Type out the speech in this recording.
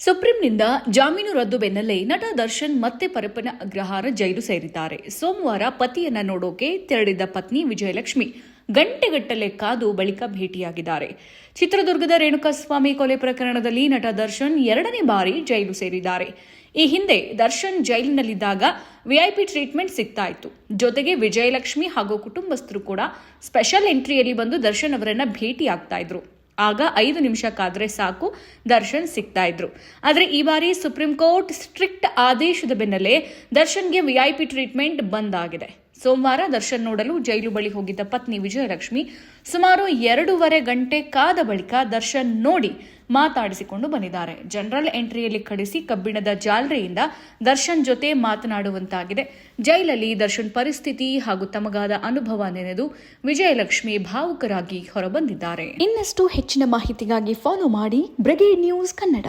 ಸುಪ್ರೀಂನಿಂದ ಜಾಮೀನು ರದ್ದು ಬೆನ್ನಲ್ಲೇ ನಟ ದರ್ಶನ್ ಮತ್ತೆ ಪರಪ್ಪನ ಅಗ್ರಹಾರ ಜೈಲು ಸೇರಿದ್ದಾರೆ. ಸೋಮವಾರ ಪತಿಯನ್ನ ನೋಡೋಕೆ ತೆರಳಿದ್ದ ಪತ್ನಿ ವಿಜಯಲಕ್ಷ್ಮಿ ಗಂಟೆಗಟ್ಟಲೆ ಕಾದು ಬಳಿಕ ಭೇಟಿಯಾಗಿದ್ದಾರೆ. ಚಿತ್ರದುರ್ಗದ ರೇಣುಕಾಸ್ವಾಮಿ ಕೊಲೆ ಪ್ರಕರಣದಲ್ಲಿ ನಟ ದರ್ಶನ್ 2ನೇ ಬಾರಿ ಜೈಲು ಸೇರಿದ್ದಾರೆ. ಈ ಹಿಂದೆ ದರ್ಶನ್ ಜೈಲಿನಲ್ಲಿದ್ದಾಗ ವಿಐಪಿ ಟ್ರೀಟ್ಮೆಂಟ್ ಸಿಗ್ತಾ ಇತ್ತು. ಜೊತೆಗೆ ವಿಜಯಲಕ್ಷ್ಮಿ ಹಾಗೂ ಕುಟುಂಬಸ್ಥರು ಕೂಡ ಸ್ಪೆಷಲ್ ಎಂಟ್ರಿಯಲ್ಲಿ ಬಂದು ದರ್ಶನ್ ಅವರನ್ನ ಭೇಟಿಯಾಗ್ತಾ ಇದ್ರು. ಆಗ 5 ನಿಮಿಷ ಕಾದ್ರೆ ಸಾಕು ದರ್ಶನ್ ಸಿಗ್ತಾ ಇದ್ರು. ಆದರೆ ಈ ಬಾರಿ ಸುಪ್ರೀಂ ಕೋರ್ಟ್ ಸ್ಟ್ರಿಕ್ಟ್ ಆದೇಶದ ಬೆನ್ನಲ್ಲೇ ದರ್ಶನ್ಗೆ ವಿಐಪಿ ಟ್ರೀಟ್ಮೆಂಟ್ ಬಂದ್ ಆಗಿದೆ. ಸೋಮವಾರ ದರ್ಶನ್ ನೋಡಲು ಜೈಲು ಬಳಿ ಹೋಗಿದ್ದ ಪತ್ನಿ ವಿಜಯಲಕ್ಷ್ಮಿ ಸುಮಾರು 2.5 ಗಂಟೆ ಕಾದ ಬಳಿಕ ದರ್ಶನ್ ನೋಡಿ ಮಾತಾಡಿಸಿಕೊಂಡು ಬಂದಿದ್ದಾರೆ. ಜನರಲ್ ಎಂಟ್ರಿಯಲ್ಲಿ ಕಳಿಸಿ ಕಬ್ಬಿಣದ ಜಾಲರಿಯಿಂದ ದರ್ಶನ್ ಜೊತೆ ಮಾತನಾಡುವಂತಾಗಿದೆ. ಜೈಲಲ್ಲಿ ದರ್ಶನ್ ಪರಿಸ್ಥಿತಿ ಹಾಗೂ ತಮಗಾದ ಅನುಭವ ನೆನೆದು ವಿಜಯಲಕ್ಷ್ಮಿ ಭಾವುಕರಾಗಿ ಹೊರಬಂದಿದ್ದಾರೆ. ಇನ್ನಷ್ಟು ಹೆಚ್ಚಿನ ಮಾಹಿತಿಗಾಗಿ ಫಾಲೋ ಮಾಡಿ ಬ್ರಿಗೇಡ್ ನ್ಯೂಸ್ ಕನ್ನಡ.